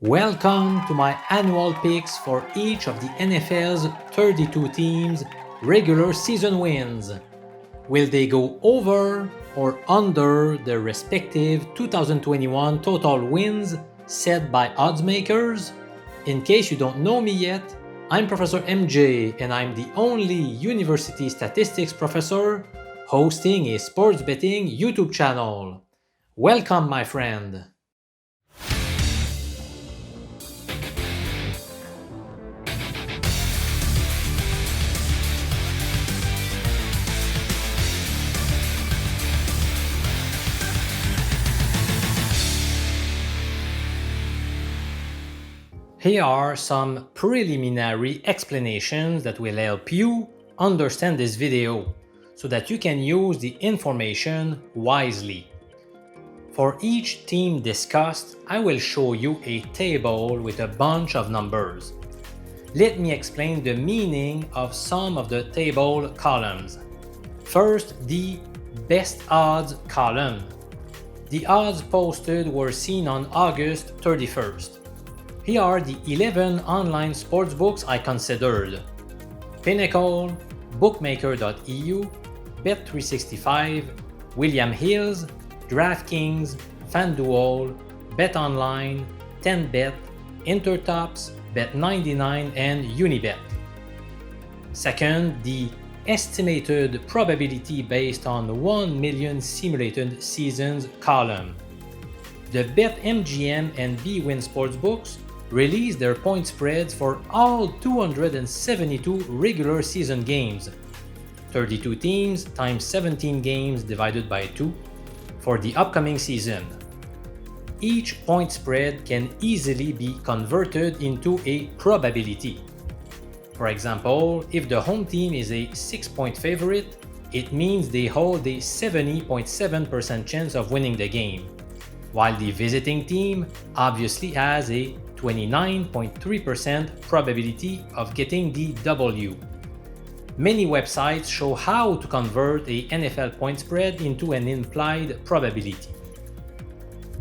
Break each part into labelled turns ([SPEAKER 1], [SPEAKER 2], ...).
[SPEAKER 1] Welcome to my annual picks for each of the NFL's 32 teams' regular season wins. Will they go over or under their respective 2021 total wins set by odds makers? In case you don't know me yet, I'm Professor MJ and I'm the only university statistics professor hosting a sports betting YouTube channel. Welcome, my friend. Here are some preliminary explanations that will help you understand this video so that you can use the information wisely. For each team discussed, I will show you a table with a bunch of numbers. Let me explain the meaning of some of the table columns. First, the best odds column. The odds posted were seen on August 31st. Here are the 11 online sportsbooks I considered: Pinnacle, Bookmaker.eu, Bet365, William Hills, DraftKings, FanDuel, BetOnline, 10Bet, Intertops, Bet99, and Unibet. Second, the estimated probability based on 1 million simulated seasons column. The BetMGM and bwin sportsbooks released their point spreads for all 272 regular season games, 32 teams times 17 games divided by 2, for the upcoming season. Each point spread can easily be converted into a probability. For example, if the home team is a 6-point favorite, it means they hold a 70.7% chance of winning the game, while the visiting team obviously has a 29.3% probability of getting the W. Many websites show how to convert a NFL point spread into an implied probability.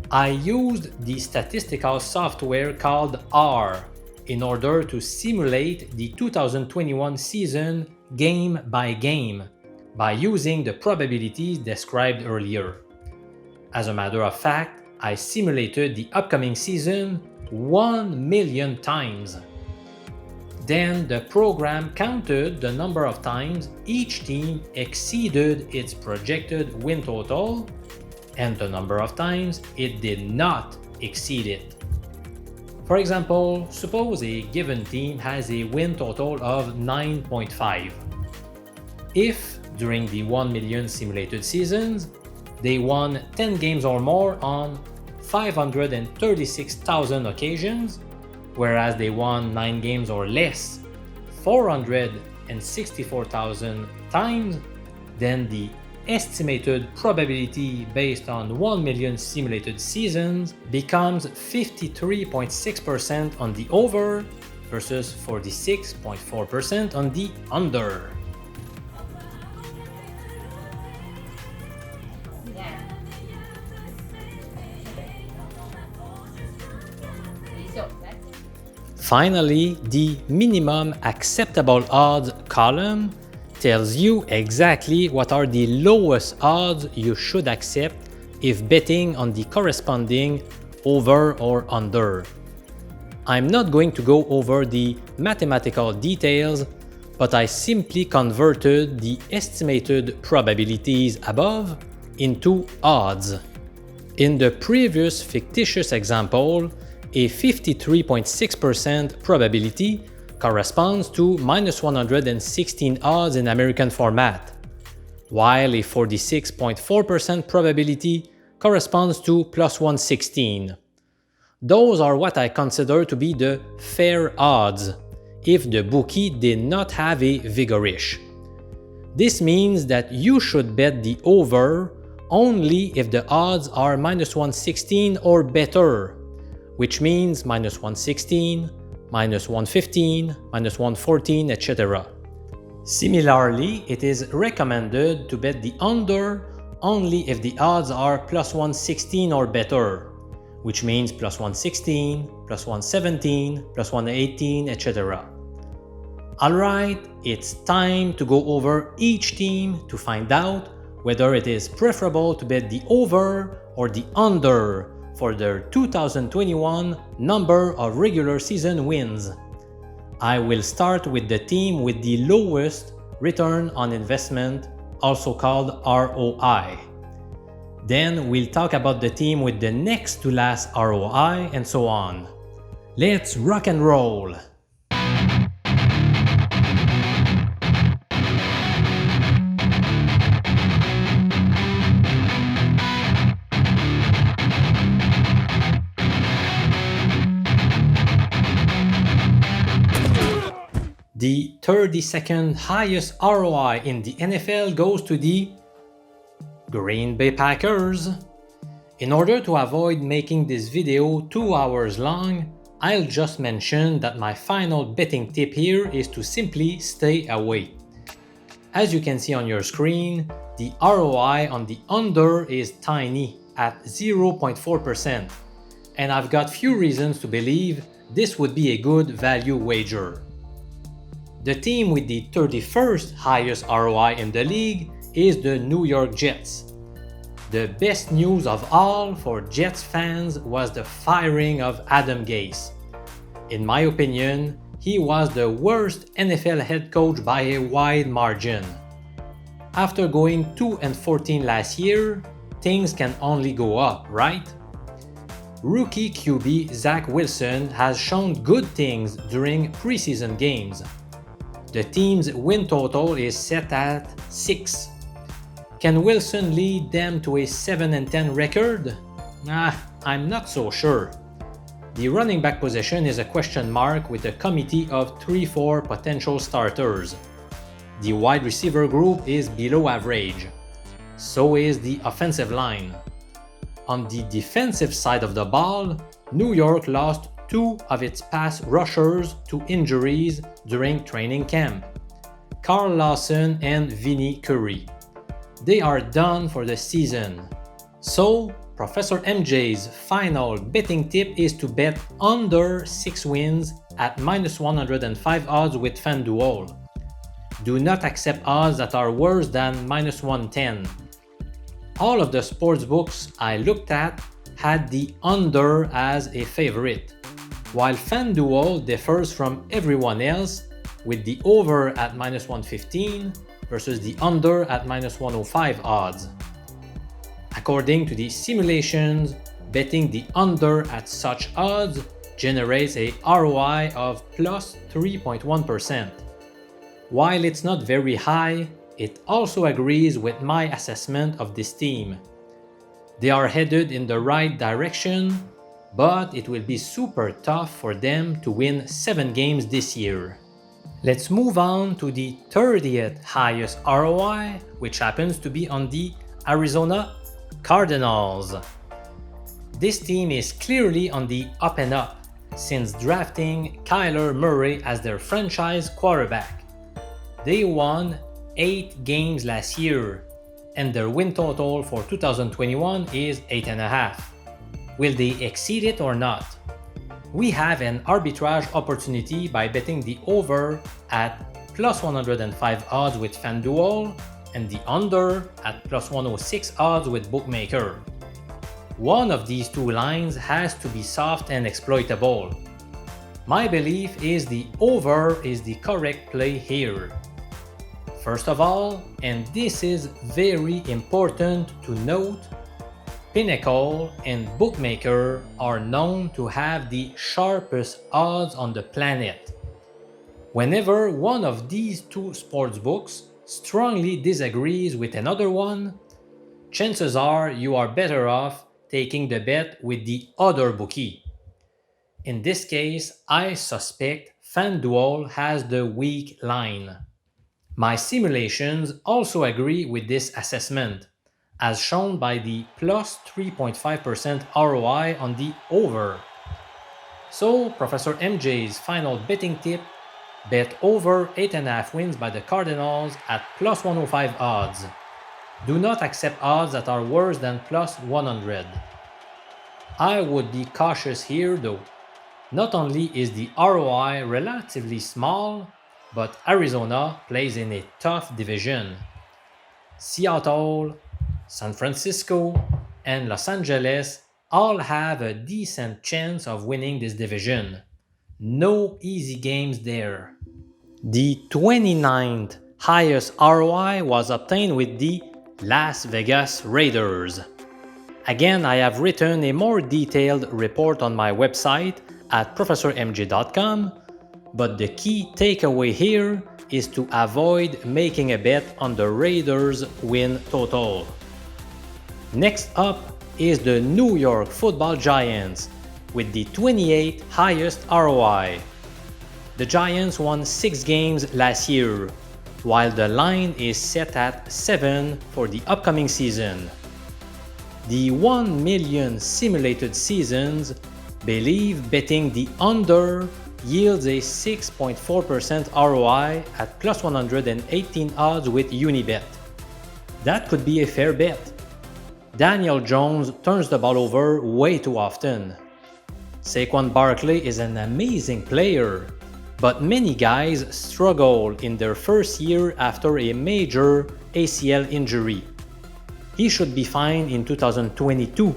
[SPEAKER 1] I used the statistical software called R in order to simulate the 2021 season game by game by using the probabilities described earlier. As a matter of fact, I simulated the upcoming season 1 million times. Then the program counted the number of times each team exceeded its projected win total and the number of times it did not exceed it. For example, suppose a given team has a win total of 9.5. If, during the 1 million simulated seasons, they won 10 games or more on 536,000 occasions, whereas they won 9 games or less 464,000 times, then the estimated probability based on 1 million simulated seasons becomes 53.6% on the over versus 46.4% on the under. Finally, the minimum acceptable odds column tells you exactly what are the lowest odds you should accept if betting on the corresponding over or under. I'm not going to go over the mathematical details, but I simply converted the estimated probabilities above into odds. In the previous fictitious example, a 53.6% probability corresponds to minus 116 odds in American format, while a 46.4% probability corresponds to plus 116. Those are what I consider to be the fair odds if the bookie did not have a vigorish. This means that you should bet the over only if the odds are minus 116 or better, which means minus 116, minus 115, minus 114, etc. Similarly, it is recommended to bet the under only if the odds are plus 116 or better, which means plus 116, plus 117, plus 118, etc. Alright, it's time to go over each team to find out whether it is preferable to bet the over or the under for their 2021 number of regular season wins. I will start with the team with the lowest return on investment, also called ROI. Then we'll talk about the team with the next to last ROI and so on. Let's rock and roll! The 32nd highest ROI in the NFL goes to the Green Bay Packers. In order to avoid making this video 2 hours long, I'll just mention that my final betting tip here is to simply stay away. As you can see on your screen, the ROI on the under is tiny at 0.4%, and I've got few reasons to believe this would be a good value wager. The team with the 31st highest ROI in the league is the New York Jets. The best news of all for Jets fans was the firing of Adam Gase. In my opinion, he was the worst NFL head coach by a wide margin. After going 2-14 last year, things can only go up, right? Rookie QB Zach Wilson has shown good things during preseason games. The team's win total is set at 6. Can Wilson lead them to a 7-10 record? I'm not so sure. The running back position is a question mark with a committee of 3-4 potential starters. The wide receiver group is below average. So is the offensive line. On the defensive side of the ball, New York lost 2 of its pass rushers to injuries during training camp, Carl Lawson and Vinny Curry. They are done for the season. So, Professor MJ's final betting tip is to bet under 6 wins at -105 odds with FanDuel. Do not accept odds that are worse than -110. All of the sportsbooks I looked at had the under as a favorite, while FanDuel differs from everyone else with the over at -115 versus the under at -105 odds. According to the simulations, betting the under at such odds generates a ROI of plus 3.1%. While it's not very high, it also agrees with my assessment of this team. They are headed in the right direction, but it will be super tough for them to win 7 games this year. Let's move on to the 30th highest ROI, which happens to be on the Arizona Cardinals. This team is clearly on the up and up since drafting Kyler Murray as their franchise quarterback. They won 8 games last year, and their win total for 2021 is 8.5. Will they exceed it or not? We have an arbitrage opportunity by betting the over at plus 105 odds with FanDuel and the under at plus 106 odds with Bookmaker. One of these two lines has to be soft and exploitable. My belief is the over is the correct play here. First of all, and this is very important to note, Pinnacle and Bookmaker are known to have the sharpest odds on the planet. Whenever one of these two sportsbooks strongly disagrees with another one, chances are you are better off taking the bet with the other bookie. In this case, I suspect FanDuel has the weak line. My simulations also agree with this assessment, as shown by the plus 3.5% ROI on the over. So, Professor MJ's final betting tip, bet over 8.5 wins by the Cardinals at plus 105 odds. Do not accept odds that are worse than plus 100. I would be cautious here though. Not only is the ROI relatively small, but Arizona plays in a tough division. Seattle, San Francisco, and Los Angeles all have a decent chance of winning this division. No easy games there. The 29th highest ROI was obtained with the Las Vegas Raiders. Again, I have written a more detailed report on my website at professormj.com, but the key takeaway here is to avoid making a bet on the Raiders win total. Next up is the New York Football Giants with the 28th highest ROI. The Giants won 6 games last year, while the line is set at 7 for the upcoming season. The 1 million simulated seasons believe betting the under yields a 6.4% ROI at plus 118 odds with Unibet. That could be a fair bet. Daniel Jones turns the ball over way too often. Saquon Barkley is an amazing player, but many guys struggle in their first year after a major ACL injury. He should be fine in 2022,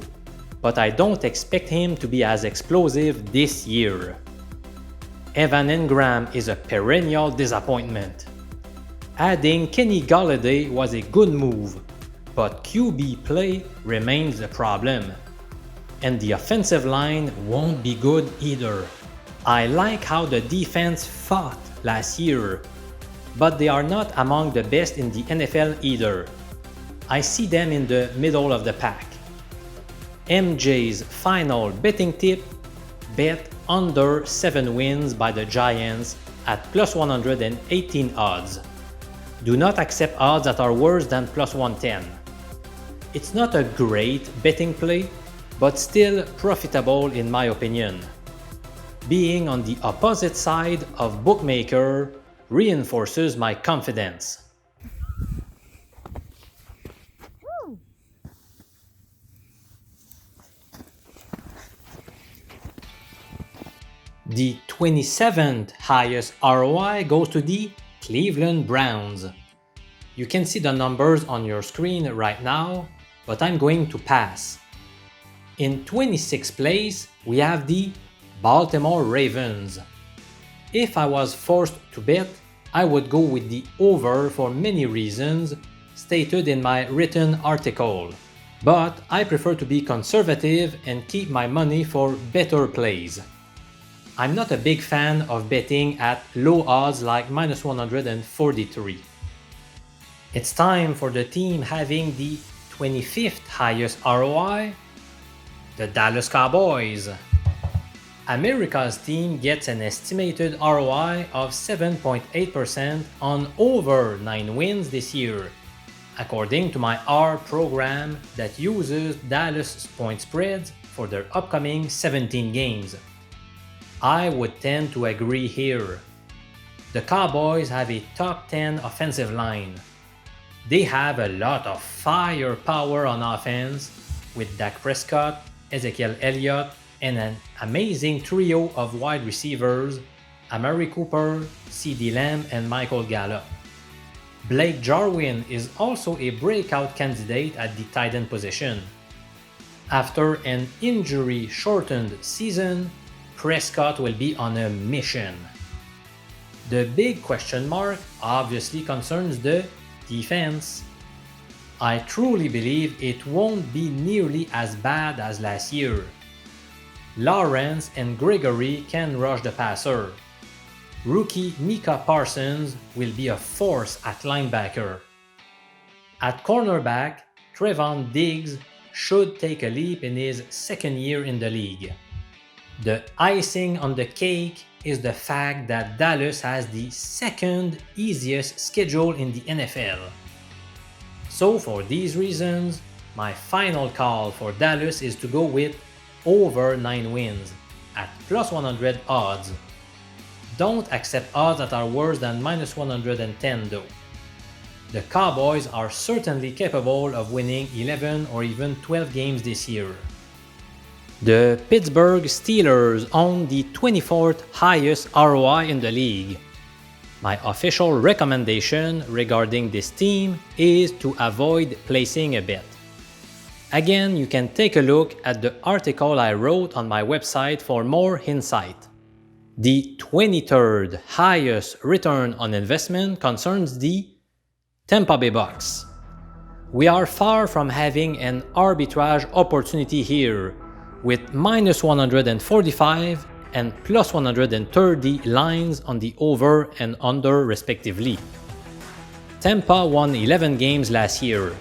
[SPEAKER 1] but I don't expect him to be as explosive this year. Evan Engram is a perennial disappointment. Adding Kenny Golladay was a good move, but QB play remains a problem. And the offensive line won't be good either. I like how the defense fought last year, but they are not among the best in the NFL either. I see them in the middle of the pack. MJ's final betting tip: bet under 7 wins by the Giants at plus 118 odds. Do not accept odds that are worse than plus 110. It's not a great betting play, but still profitable in my opinion. Being on the opposite side of bookmaker reinforces my confidence. The 27th highest ROI goes to the Cleveland Browns. You can see the numbers on your screen right now, but I'm going to pass. In 26th place, we have the Baltimore Ravens. If I was forced to bet, I would go with the over for many reasons stated in my written article. But I prefer to be conservative and keep my money for better plays. I'm not a big fan of betting at low odds like minus 143. It's time for the team having the 25th highest ROI, the Dallas Cowboys. America's team gets an estimated ROI of 7.8% on over 9 wins this year, according to my R program that uses Dallas point spreads for their upcoming 17 games. I would tend to agree here. The Cowboys have a top 10 offensive line. They have a lot of firepower on offense with Dak Prescott, Ezekiel Elliott, and an amazing trio of wide receivers, Amari Cooper, CeeDee Lamb, and Michael Gallup. Blake Jarwin is also a breakout candidate at the tight end position. After an injury-shortened season, Prescott will be on a mission. The big question mark obviously concerns the defense. I truly believe it won't be nearly as bad as last year. Lawrence and Gregory can rush the passer. Rookie Micah Parsons will be a force at linebacker. At cornerback, Trevon Diggs should take a leap in his second year in the league. The icing on the cake is the fact that Dallas has the second easiest schedule in the NFL. So for these reasons, my final call for Dallas is to go with over 9 wins at plus 100 odds. Don't accept odds that are worse than minus 110 though. The Cowboys are certainly capable of winning 11 or even 12 games this year. The Pittsburgh Steelers own the 24th highest ROI in the league. My official recommendation regarding this team is to avoid placing a bet. Again, you can take a look at the article I wrote on my website for more insight. The 23rd highest return on investment concerns the Tampa Bay Bucks. We are far from having an arbitrage opportunity here, with minus 145 and plus 130 lines on the over and under respectively. Tampa won 11 games last year.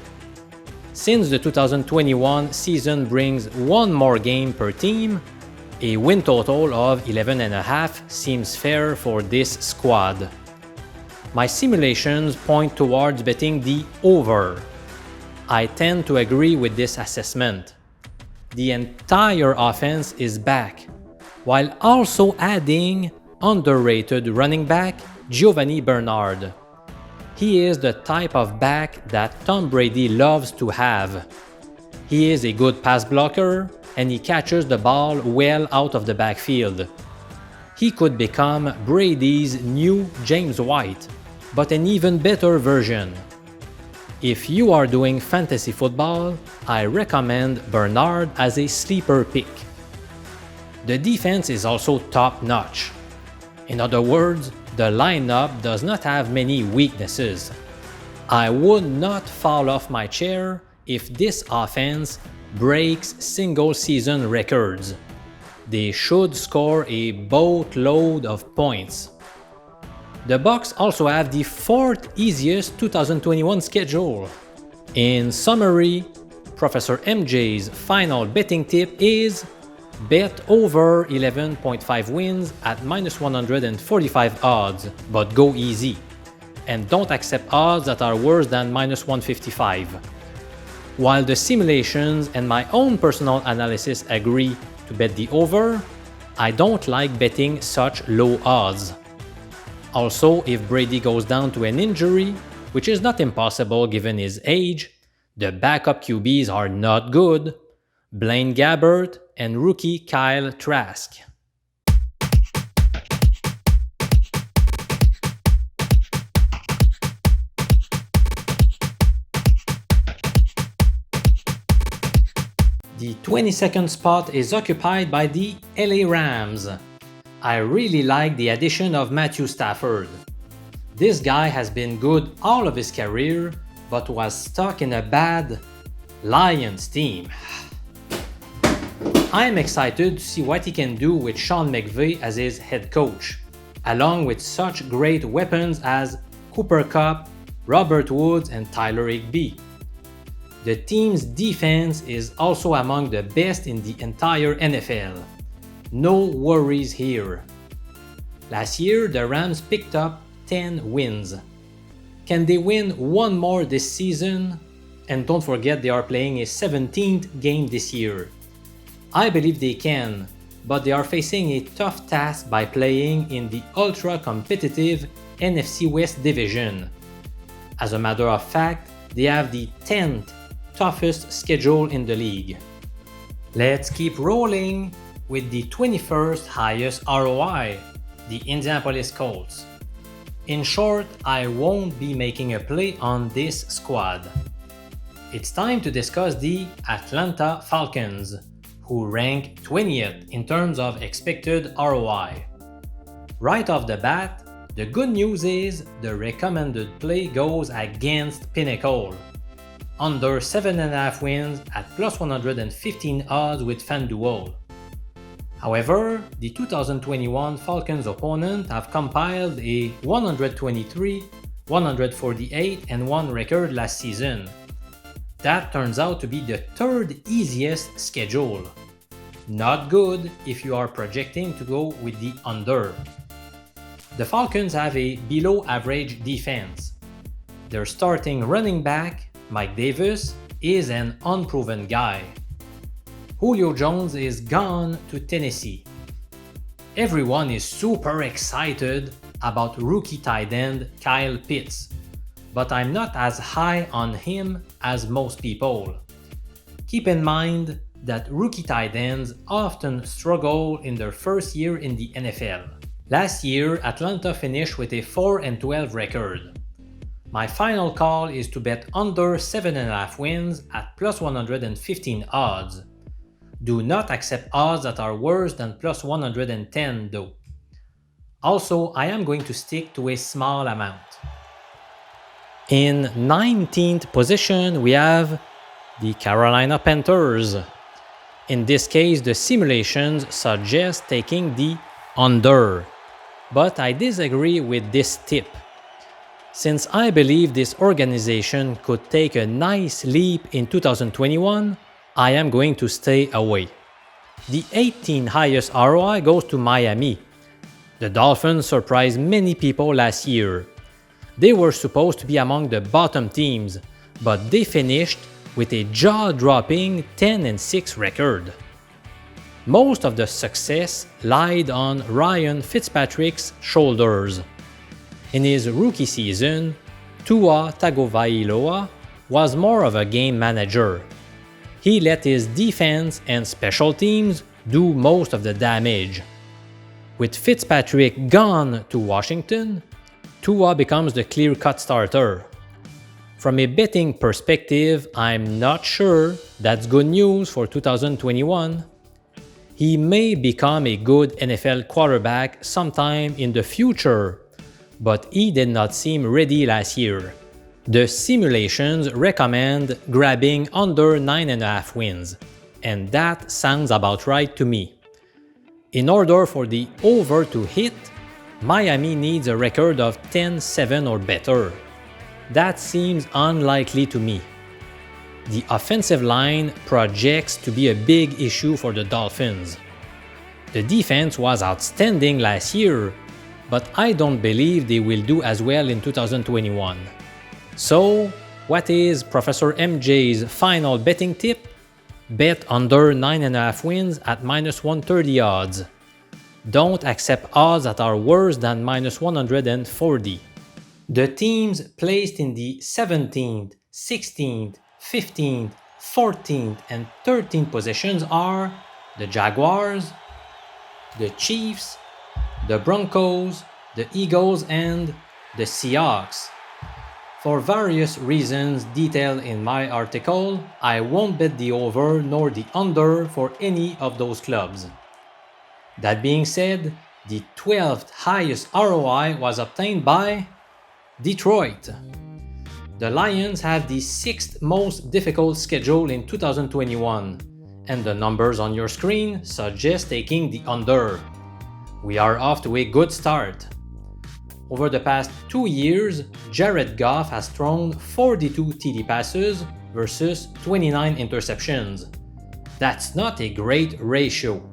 [SPEAKER 1] Since the 2021 season brings one more game per team, a win total of 11.5 seems fair for this squad. My simulations point towards betting the over. I tend to agree with this assessment. The entire offense is back, while also adding underrated running back Giovanni Bernard. He is the type of back that Tom Brady loves to have. He is a good pass blocker and he catches the ball well out of the backfield. He could become Brady's new James White, but an even better version. If you are doing fantasy football, I recommend Bernard as a sleeper pick. The defense is also top-notch. In other words, the lineup does not have many weaknesses. I would not fall off my chair if this offense breaks single-season records. They should score a boatload of points. The Bucks also have the 4th easiest 2021 schedule. In summary, Professor MJ's final betting tip is bet over 11.5 wins at minus 145 odds, but go easy. And don't accept odds that are worse than minus 155. While the simulations and my own personal analysis agree to bet the over, I don't like betting such low odds. Also, if Brady goes down to an injury, which is not impossible given his age, the backup QBs are not good. Blaine Gabbert and rookie Kyle Trask. The 22nd spot is occupied by the LA Rams. I really like the addition of Matthew Stafford. This guy has been good all of his career, but was stuck in a bad Lions team. I am excited to see what he can do with Sean McVay as his head coach, along with such great weapons as Cooper Kupp, Robert Woods, and Tyler Higbee. The team's defense is also among the best in the entire NFL. No worries here. Last year, the Rams picked up 10 wins. Can they win one more this season? And don't forget they are playing a 17th game this year. I believe they can, but they are facing a tough task by playing in the ultra-competitive NFC West division. As a matter of fact, they have the 10th toughest schedule in the league. Let's keep rolling with the 21st highest ROI, the Indianapolis Colts. In short, I won't be making a play on this squad. It's time to discuss the Atlanta Falcons, who rank 20th in terms of expected ROI. Right off the bat, the good news is the recommended play goes against Pinnacle. Under 7.5 wins at plus 115 odds with FanDuel. However, the 2021 Falcons opponent have compiled a 123, 148, and 1 record last season. That turns out to be the 3rd easiest schedule. Not good if you are projecting to go with the under. The Falcons have a below average defense. Their starting running back, Mike Davis, is an unproven guy. Julio Jones is gone to Tennessee. Everyone is super excited about rookie tight end Kyle Pitts, but I'm not as high on him as most people. Keep in mind, that rookie tight ends often struggle in their first year in the NFL. Last year, Atlanta finished with a 4-12 record. My final call is to bet under 7.5 wins at plus 115 odds. Do not accept odds that are worse than plus 110 though. Also, I am going to stick to a small amount. In 19th position, we have the Carolina Panthers. In this case, the simulations suggest taking the under, but I disagree with this tip. Since I believe this organization could take a nice leap in 2021, I am going to stay away. The 18th highest ROI goes to Miami. The Dolphins surprised many people last year. They were supposed to be among the bottom teams, but they finished with a jaw-dropping 10-6 record. Most of the success lied on Ryan Fitzpatrick's shoulders. In his rookie season, Tua Tagovailoa was more of a game manager. He let his defense and special teams do most of the damage. With Fitzpatrick gone to Washington, Tua becomes the clear-cut starter. From a betting perspective, I'm not sure that's good news for 2021. He may become a good NFL quarterback sometime in the future, but he did not seem ready last year. The simulations recommend grabbing under 9.5 wins, and that sounds about right to me. In order for the over to hit, Miami needs a record of 10-7 or better. That seems unlikely to me. The offensive line projects to be a big issue for the Dolphins. The defense was outstanding last year, but I don't believe they will do as well in 2021. So, what is Professor MJ's final betting tip? Bet under 9.5 wins at minus 130 odds. Don't accept odds that are worse than minus 140. The teams placed in the 17th, 16th, 15th, 14th, and 13th positions are the Jaguars, the Chiefs, the Broncos, the Eagles, and the Seahawks. For various reasons detailed in my article, I won't bet the over nor the under for any of those clubs. That being said, the 12th highest ROI was obtained by Detroit. The Lions have the 6th most difficult schedule in 2021, and the numbers on your screen suggest taking the under. We are off to a good start. Over the past 2 years, Jared Goff has thrown 42 TD passes versus 29 interceptions. That's not a great ratio,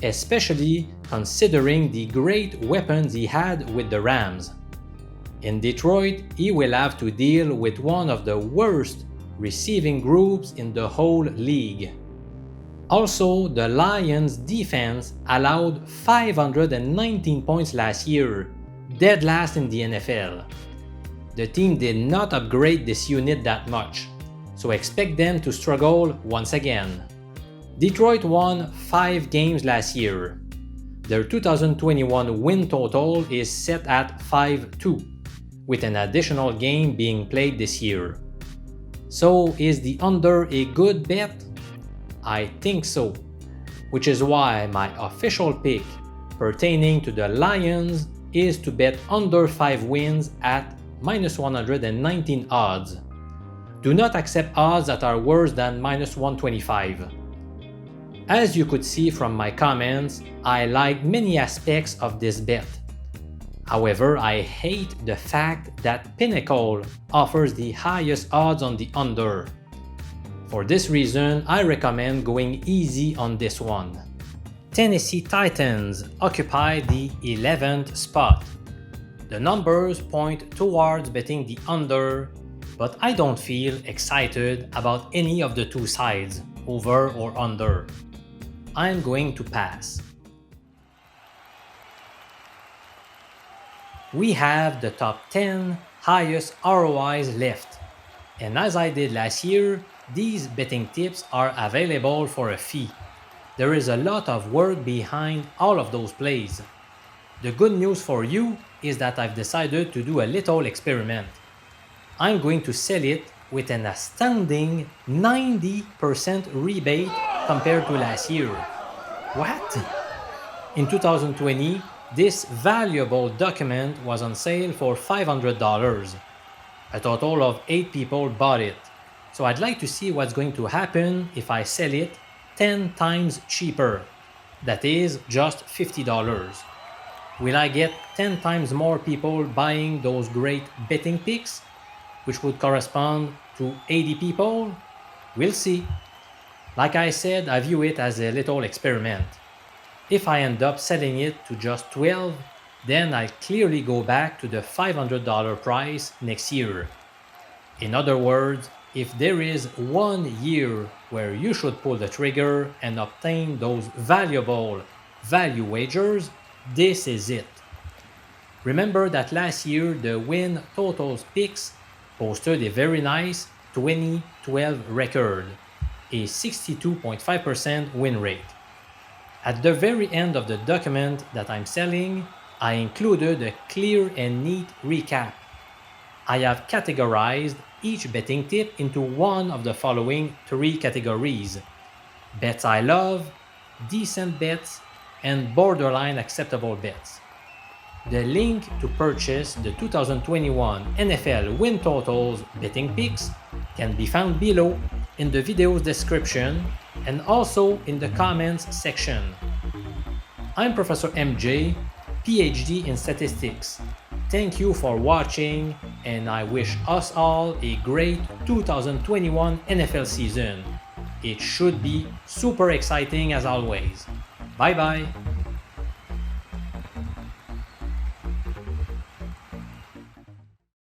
[SPEAKER 1] especially considering the great weapons he had with the Rams. In Detroit, he will have to deal with one of the worst receiving groups in the whole league. Also, the Lions' defense allowed 519 points last year, dead last in the NFL. The team did not upgrade this unit that much, so expect them to struggle once again. Detroit won 5 games last year. Their 2021 win total is set at 5-2, with an additional game being played this year. So is the under a good bet? I think so, which is why my official pick pertaining to the Lions is to bet under 5 wins at minus 119 odds. Do not accept odds that are worse than minus 125. As you could see from my comments, I like many aspects of this bet. However, I hate the fact that Pinnacle offers the highest odds on the under. For this reason, I recommend going easy on this one. Tennessee Titans occupy the 11th spot. The numbers point towards betting the under, but I don't feel excited about any of the two sides, over or under. I'm going to pass. We have the top 10 highest ROIs left, and as I did last year, these betting tips are available for a fee. There is a lot of work behind all of those plays. The good news for you is that I've decided to do a little experiment. I'm going to sell it with an astounding 90% rebate compared to last year. What? In 2020, this valuable document was on sale for $500. A total of 8 people bought it. So I'd like to see what's going to happen if I sell it 10 times cheaper. That is just $50. Will I get 10 times more people buying those great betting picks, which would correspond to 80 people? We'll see. Like I said, I view it as a little experiment. If I end up selling it to just 12, then I'll clearly go back to the $500 price next year. In other words, if there is 1 year where you should pull the trigger and obtain those valuable value wagers, this is it. Remember that last year the win totals picks posted a very nice 2012 record, a 62.5% win rate. At the very end of the document that I'm selling, I included a clear and neat recap. I have categorized each betting tip into one of the following 3 categories: bets I love, decent bets, and borderline acceptable bets. The link to purchase the 2021 NFL win totals betting picks can be found below in the video's description and also in the comments section. I'm Professor MJ, PhD in statistics. Thank you for watching, and I wish us all a great 2021 NFL season. It should be super exciting as always. Bye bye!